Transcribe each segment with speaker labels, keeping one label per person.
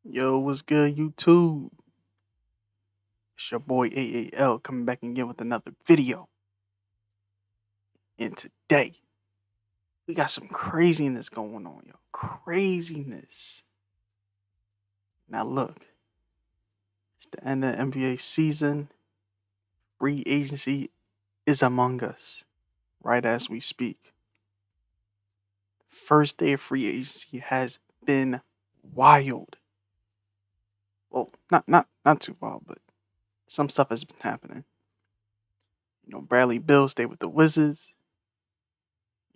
Speaker 1: Yo, what's good, YouTube? It's your boy AAL coming back again with another video. And today, we got some craziness going on, yo. Craziness. Now, look, it's the end of the NBA season. Free agency is among us, right as we speak. First day of free agency has been wild. Well, not too wild, but some stuff has been happening. Bradley Beal stayed with the Wizards.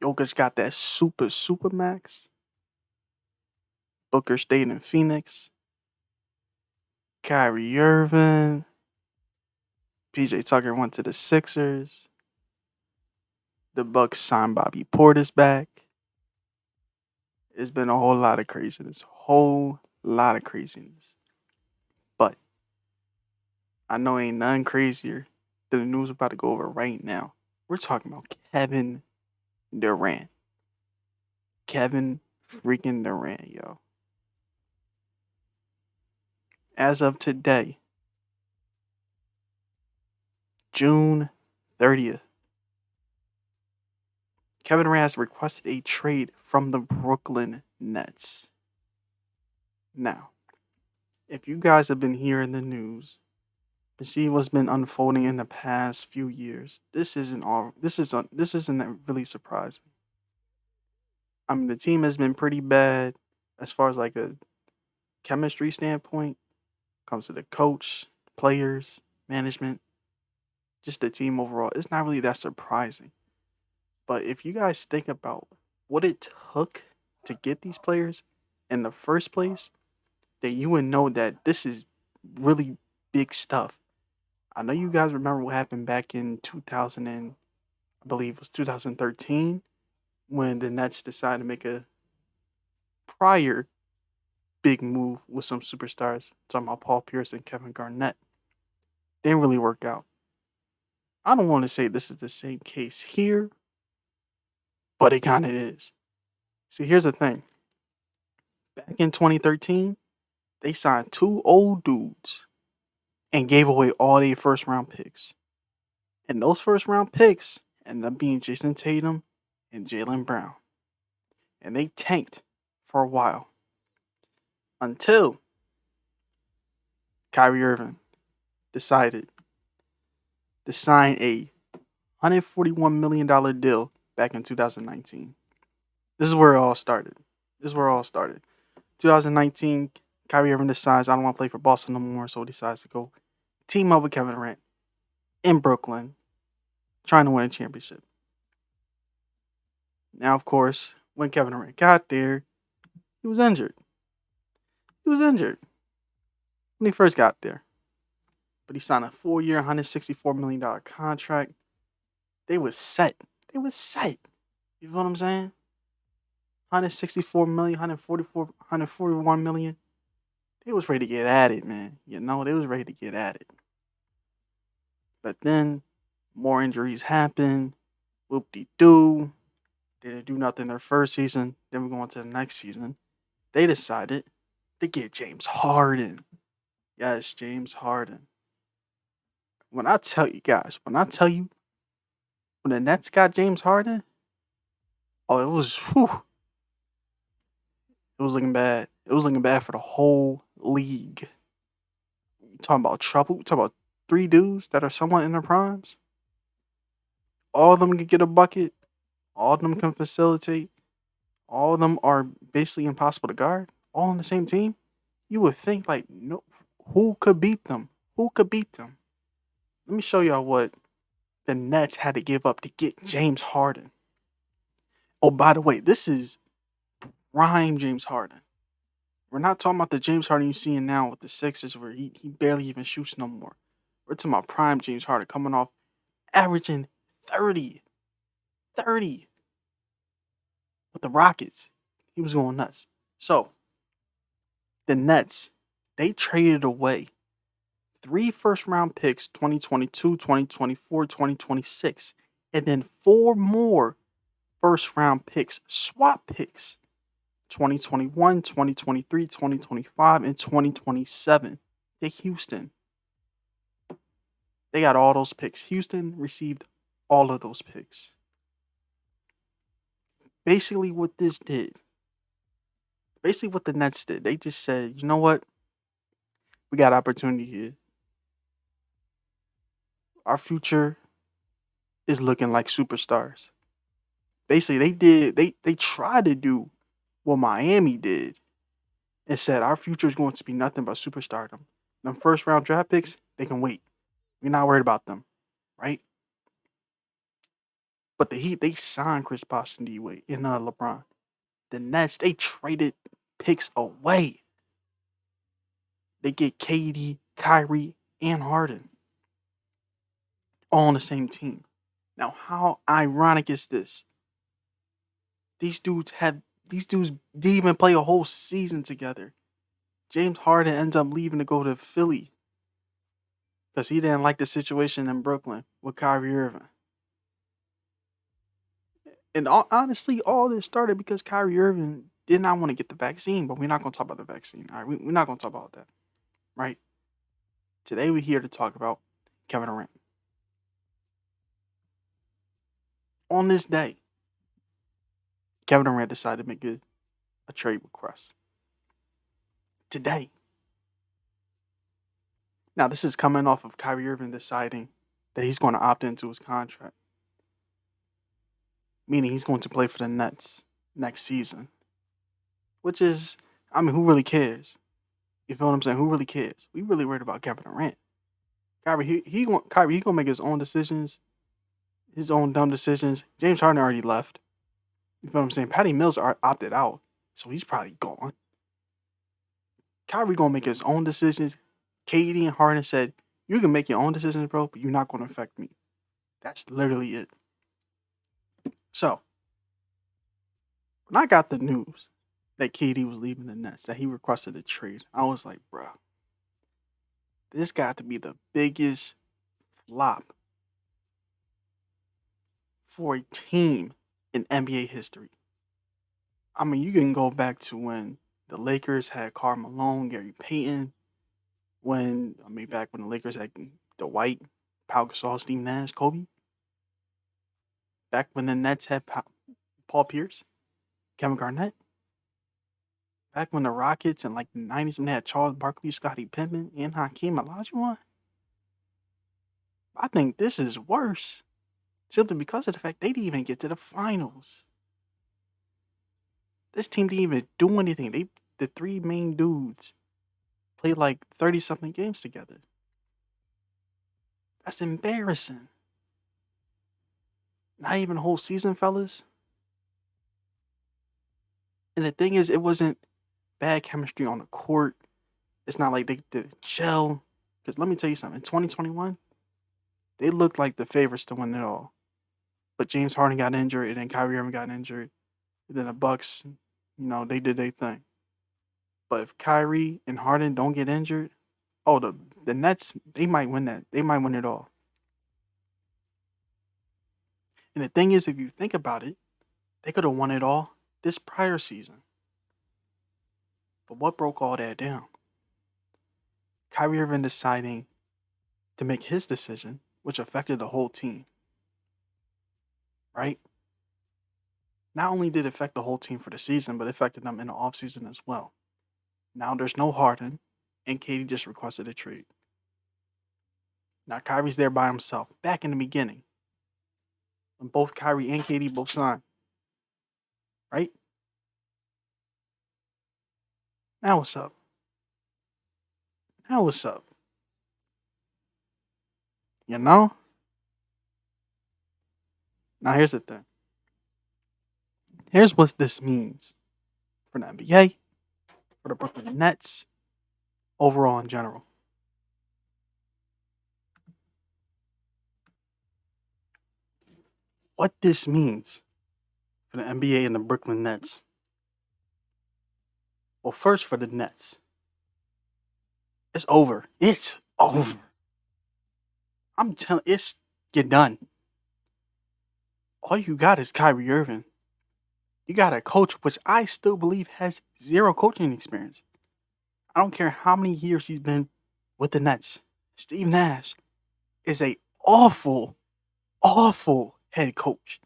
Speaker 1: Jokic got that super max. Booker stayed in Phoenix. Kyrie Irving. PJ Tucker went to the Sixers. The Bucks signed Bobby Portis back. It's been a whole lot of craziness. Whole lot of craziness. But I know ain't nothing crazier than the news we're about to go over right now. We're talking about Kevin Durant. Kevin freaking Durant, yo. As of today, June 30th, Kevin Durant has requested a trade from the Brooklyn Nets. Now, if you guys have been hearing the news and see what's been unfolding in the past few years, this isn't really surprising. I mean, the team has been pretty bad as far as like a chemistry standpoint. Comes to the coach, players, management, just the team overall. It's not really that surprising. But if you guys think about what it took to get these players in the first place, then you would know that this is really big stuff. I know you guys remember what happened back in 2000 and I believe it was 2013 when the Nets decided to make a prior big move with some superstars. Talking about Paul Pierce and Kevin Garnett. Didn't really work out. I don't want to say this is the same case here, but it kind of is. See, here's the thing. Back in 2013, they signed two old dudes and gave away all their first round picks. And those first round picks ended up being Jason Tatum and Jaylen Brown. And they tanked for a while until Kyrie Irving decided to sign a $141 million deal back in 2019. This is where it all started. 2019, Kyrie Irving decides, I don't want to play for Boston no more, so he decides to go team up with Kevin Durant in Brooklyn, trying to win a championship. Now, of course, when Kevin Durant got there, he was injured. When he first got there. But he signed a 4-year, $164 million contract. They was set. You feel what I'm saying? 164 million, 144, 141 million. They was ready to get at it, man. They was ready to get at it. But then more injuries happened. Whoop-de-doo. They didn't do nothing their first season. Then we're going to the next season. They decided to get James Harden. Yes, James Harden. When I tell you, when the Nets got James Harden, oh, it was looking bad. It was looking bad for the whole league. You talking about trouble? You talking about three dudes that are somewhat in their primes? All of them can get a bucket. All of them can facilitate. All of them are basically impossible to guard. All on the same team. You would think like, no, who could beat them? Let me show y'all what the Nets had to give up to get James Harden. Oh, by the way, this is prime James Harden. We're not talking about the James Harden you're seeing now with the Sixers where he barely even shoots no more. We're talking about prime James Harden coming off averaging 30 with the Rockets. He was going nuts. So, the Nets, they traded away 3 first-round picks, 2022, 2024, 2026, and then 4 more first-round picks, swap picks, 2021, 2023, 2025, and 2027 to Houston. They got all those picks. Houston received all of those picks. Basically, what the Nets did, they just said, you know what? We got opportunity here. Our future is looking like superstars. Basically, they tried to do what Miami did and said our future is going to be nothing but superstardom. Them first round draft picks, they can wait. We're not worried about them, right? But the Heat, they signed Chris Bosh and D Wade and LeBron. The Nets, they traded picks away. They get KD, Kyrie, and Harden all on the same team. Now, how ironic is this? These dudes didn't even play a whole season together. James Harden ends up leaving to go to Philly because he didn't like the situation in Brooklyn with Kyrie Irving. And honestly, all this started because Kyrie Irving did not want to get the vaccine, but we're not going to talk about the vaccine. All right, we're not going to talk about that, right? Today we're here to talk about Kevin Durant. On this day, Kevin Durant decided to make a trade request. Today. Now, this is coming off of Kyrie Irving deciding that he's going to opt into his contract, meaning he's going to play for the Nets next season. Which is, I mean, who really cares? You feel what I'm saying? Who really cares? We really worried about Kevin Durant. Kyrie, he gonna make his own decisions, his own dumb decisions. James Harden already left. You feel what I'm saying? Patty Mills opted out, so he's probably gone. Kyrie gonna make his own decisions. KD and Harden said, "You can make your own decisions, bro, but you're not gonna affect me." That's literally it. So, when I got the news that KD was leaving the Nets, that he requested a trade, I was like, bro, this got to be the biggest flop for a team in NBA history. I mean, you can go back to when the Lakers had Karl Malone, Gary Payton, back when the Lakers had Dwight, Pau Gasol, Steve Nash, Kobe. Back when the Nets had Paul Pierce, Kevin Garnett. Back when the Rockets in like the 90s when they had Charles Barkley, Scottie Pippen, and Hakeem Olajuwon. I think this is worse. Simply because of the fact they didn't even get to the finals. This team didn't even do anything. The three main dudes played like 30-something games together. That's embarrassing. Not even a whole season, fellas. And the thing is, it wasn't bad chemistry on the court. It's not like they did gel. Because let me tell you something. In 2021, they looked like the favorites to win it all. But James Harden got injured, and then Kyrie Irving got injured. And then the Bucks, they did their thing. But if Kyrie and Harden don't get injured, the Nets, they might win that. They might win it all. And the thing is, if you think about it, they could have won it all this prior season. But what broke all that down? Kyrie Irving deciding to make his decision, which affected the whole team. Right? Not only did it affect the whole team for the season, but it affected them in the offseason as well. Now there's no Harden, and KD just requested a trade. Now Kyrie's there by himself, back in the beginning. When both Kyrie and KD both signed. Right? Now what's up? You know? Now here's the thing. Here's what this means for the NBA, for the Brooklyn Nets, overall in general. What this means for the NBA and the Brooklyn Nets. Well, first for the Nets. It's over. It's over. I'm telling you're done. All you got is Kyrie Irving. You got a coach which I still believe has zero coaching experience. I don't care how many years he's been with the Nets. Steve Nash is a awful, awful head coach.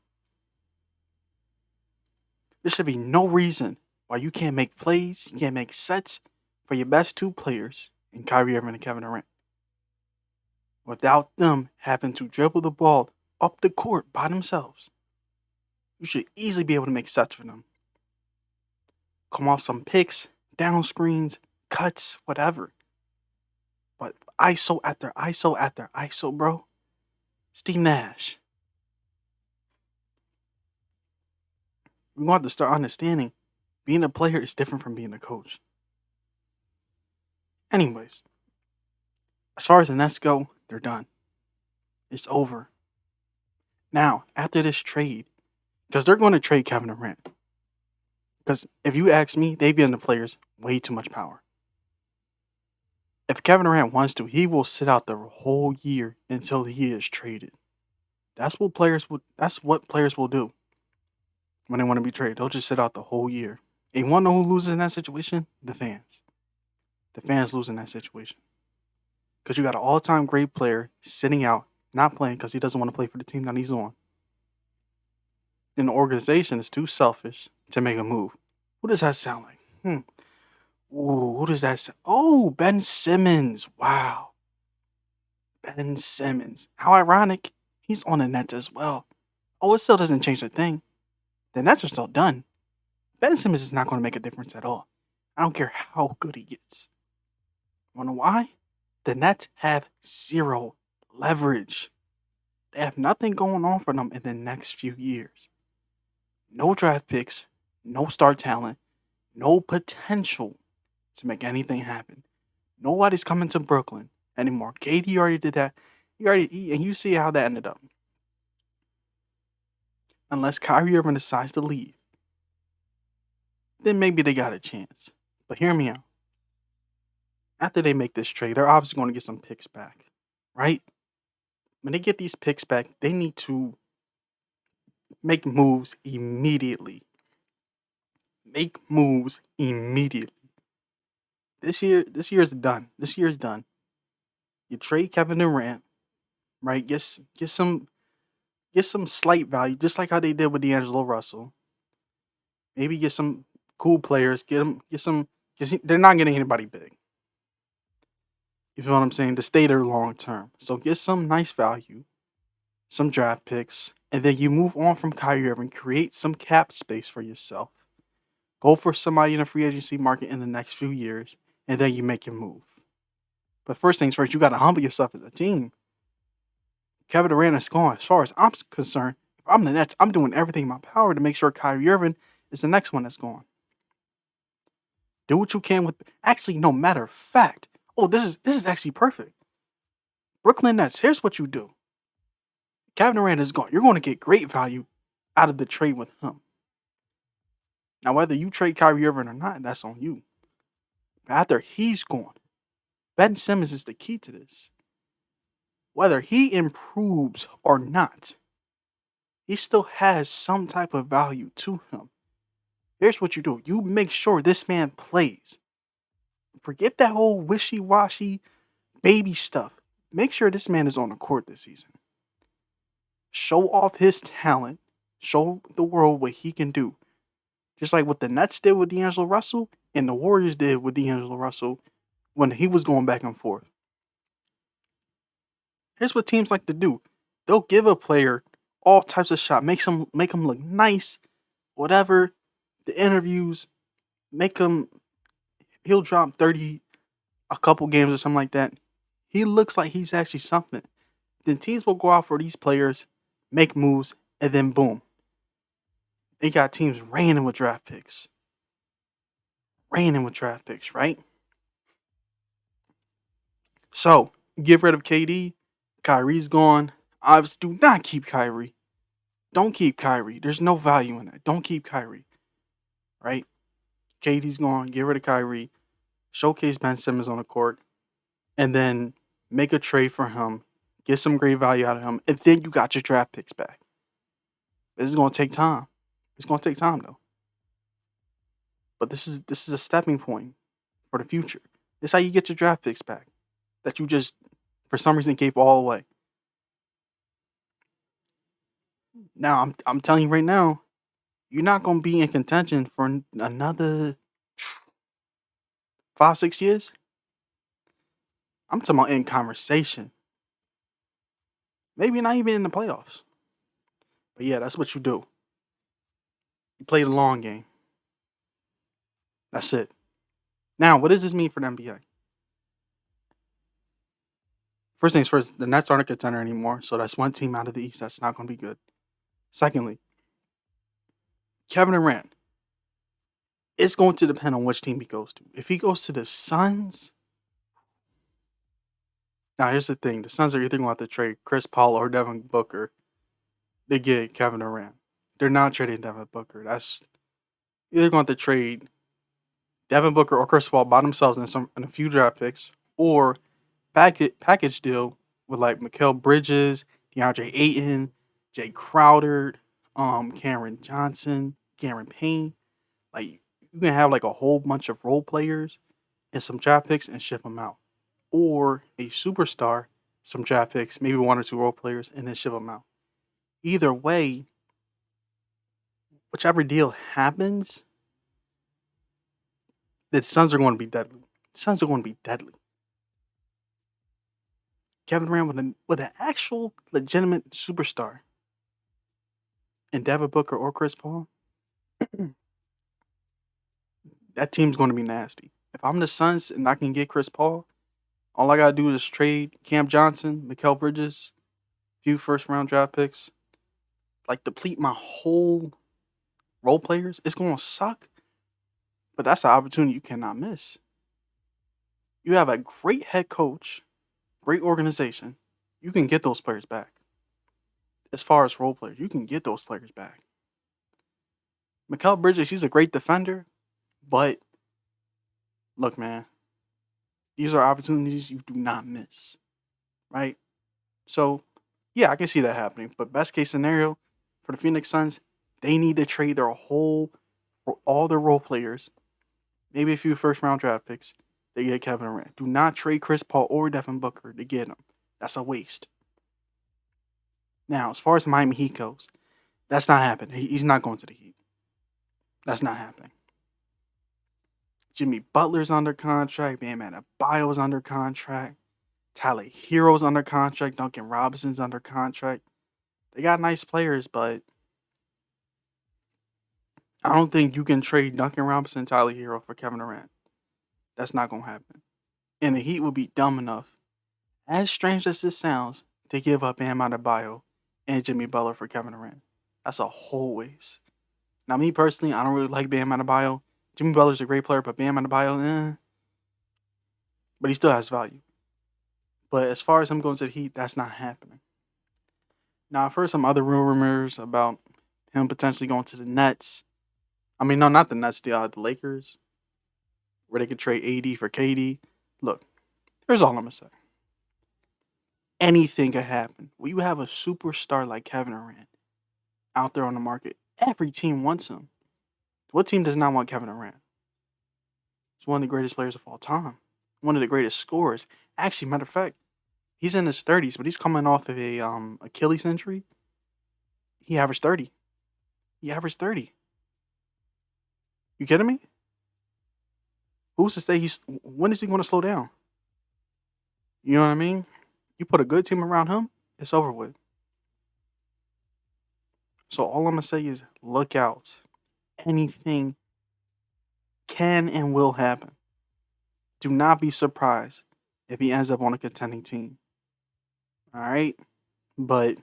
Speaker 1: There should be no reason why you can't make plays, you can't make sets for your best two players in Kyrie Irving and Kevin Durant without them having to dribble the ball up the court by themselves. You should easily be able to make sets for them. Come off some picks, down screens, cuts, whatever. But ISO after ISO after ISO, bro. Steve Nash. We want to start understanding being a player is different from being a coach. Anyways, as far as the Nets go, they're done. It's over. Now, after this trade, because they're going to trade Kevin Durant. Because if you ask me, they've given the players way too much power. If Kevin Durant wants to, he will sit out the whole year until he is traded. That's what players will do when they want to be traded. They'll just sit out the whole year. And you want to know who loses in that situation? The fans. The fans lose in that situation. Because you got an all-time great player sitting out, not playing because he doesn't want to play for the team that he's on. And the organization is too selfish to make a move. What does that sound like? Ooh, who does that sound? Oh, Ben Simmons. Wow. Ben Simmons. How ironic. He's on the Nets as well. Oh, it still doesn't change a thing. The Nets are still done. Ben Simmons is not going to make a difference at all. I don't care how good he gets. Want to know why? The Nets have zero leverage. They have nothing going on for them in the next few years. No draft picks, no star talent, no potential to make anything happen. Nobody's coming to Brooklyn anymore. KD already did that. And you see how that ended up. Unless Kyrie Irving decides to leave, then maybe they got a chance. But hear me out. After they make this trade, they're obviously going to get some picks back, right? When they get these picks back, they need to make moves immediately. Make moves immediately. This year is done. This year is done. You trade Kevin Durant, right? Get some slight value, just like how they did with D'Angelo Russell. Maybe get some cool players. Get some. Because they're not getting anybody big. You feel what I'm saying? To stay there long term. So get some nice value, some draft picks, and then you move on from Kyrie Irving. Create some cap space for yourself. Go for somebody in the free agency market in the next few years, and then you make your move. But first things first, you got to humble yourself as a team. Kevin Durant is gone. As far as I'm concerned, if I'm the Nets, I'm doing everything in my power to make sure Kyrie Irving is the next one that's gone. Do what you can with. Actually, no matter of fact. Oh, this is actually perfect. Brooklyn Nets, here's what you do. Kevin Durant is gone. You're going to get great value out of the trade with him. Now, whether you trade Kyrie Irving or not, that's on you. But after he's gone, Ben Simmons is the key to this. Whether he improves or not, he still has some type of value to him. Here's what you do. You make sure this man plays. Forget that whole wishy-washy baby stuff. Make sure this man is on the court this season. Show off his talent. Show the world what he can do. Just like what the Nets did with D'Angelo Russell and the Warriors did with D'Angelo Russell when he was going back and forth. Here's what teams like to do. They'll give a player all types of shots. Make him look nice. Whatever. The interviews. He'll drop 30 a couple games or something like that. He looks like he's actually something. Then teams will go out for these players, make moves, and then boom. They got teams raining with draft picks. Right? So, get rid of KD. Kyrie's gone. Obviously, do not keep Kyrie. Don't keep Kyrie. There's no value in that. Don't keep Kyrie. Right? KD's gone. Get rid of Kyrie. Showcase Ben Simmons on the court. And then make a trade for him. Get some great value out of him. And then you got your draft picks back. This is going to take time. It's going to take time, though. But this is a stepping point for the future. This is how you get your draft picks back that you just for some reason gave all away. Now I'm telling you right now, you're not gonna be in contention for another 5 6 years. I'm talking about in conversation. Maybe not even in the playoffs. But yeah, that's what you do. You play the long game. That's it. Now, what does this mean for the NBA? First things first, the Nets aren't a contender anymore, so that's one team out of the East that's not going to be good. Secondly, Kevin Durant, it's going to depend on which team he goes to. If he goes to the Suns, now here's the thing: the Suns are either going to have to trade Chris Paul or Devin Booker to get Kevin Durant. They're not trading Devin Booker. That's either going to have to trade Devin Booker or Chris Paul by themselves in a few draft picks, or package deal with like Mikal Bridges, DeAndre Ayton, Jay Crowder, Cameron Johnson, Cameron Payne. Like you can have like a whole bunch of role players and some draft picks and ship them out, or a superstar, some draft picks, maybe one or two role players, and then ship them out. Either way, whichever deal happens, the Suns are going to be deadly. The Suns are going to be deadly. Kevin Durant with an actual legitimate superstar and Devin Booker or Chris Paul, that team's going to be nasty. If I'm the Suns and I can get Chris Paul, all I gotta do is trade Cam Johnson, Mikal Bridges, few first round draft picks, like deplete my whole role players. It's gonna suck, but that's an opportunity you cannot miss. You have a great head coach, great organization. You can get those players back. As far as role players, you can get those players back. Mikal Bridges, she's a great defender, but look, man, these are opportunities you do not miss, right? So, yeah, I can see that happening. But best case scenario for the Phoenix Suns, they need to trade all their role players, maybe a few first round draft picks. They get Kevin Durant. Do not trade Chris Paul or Devin Booker to get him. That's a waste. Now, as far as Miami Heat goes, that's not happening. He's not going to the Heat. That's not happening. Jimmy Butler's under contract. Bam Adebayo's under contract. Tyler Hero's under contract. Duncan Robinson's under contract. They got nice players, but I don't think you can trade Duncan Robinson and Tyler Hero for Kevin Durant. That's not going to happen. And the Heat would be dumb enough, as strange as this sounds, to give up Bam Adebayo and Jimmy Butler for Kevin Durant. That's a whole waste. Now, me personally, I don't really like Bam Adebayo. Jimmy Butler's a great player, but Bam Adebayo, but he still has value. But as far as him going to the Heat, that's not happening. Now, I've heard some other rumors about him potentially going to the Nets. I mean, no, not the Nets, the Lakers, where they could trade AD for KD. Look, here's all I'm going to say. Anything could happen. When you have a superstar like Kevin Durant out there on the market, every team wants him. What team does not want Kevin Durant? He's one of the greatest players of all time. One of the greatest scorers. Actually, matter of fact, he's in his 30s, but he's coming off of a Achilles injury. He averaged 30. He averaged 30. You kidding me? Who's to say when is he going to slow down? You know what I mean? You put a good team around him, it's over with. So all I'm going to say is look out. Anything can and will happen. Do not be surprised if he ends up on a contending team. All right? But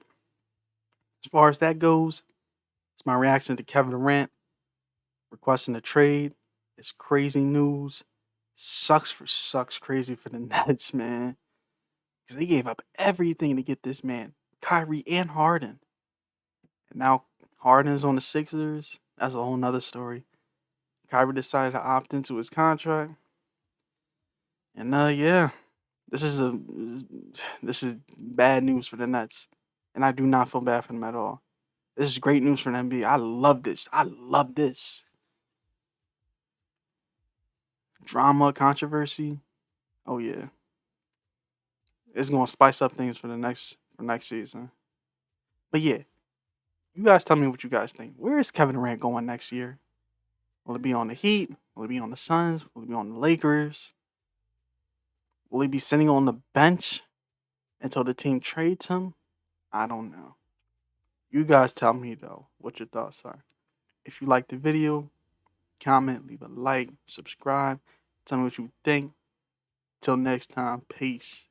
Speaker 1: as far as that goes, it's my reaction to Kevin Durant requesting a trade. It's crazy news. Sucks crazy for the Nets, man. Because they gave up everything to get this man, Kyrie and Harden. And now Harden is on the Sixers. That's a whole nother story. Kyrie decided to opt into his contract. And yeah, this is bad news for the Nets. And I do not feel bad for them at all. This is great news for the NBA. I love this. I love this. drama, controversy. Oh yeah, it's gonna spice up things for next season. But yeah, you guys tell me what you guys think. Where is Kevin Durant going next year? Will it be on the Heat? Will it be on the Suns? Will it be on the Lakers? Will he be sitting on the bench until the team trades him? I don't know. You guys tell me though what your thoughts are. If you like the video, comment, leave a like, subscribe, tell me what you think. Till next time, peace.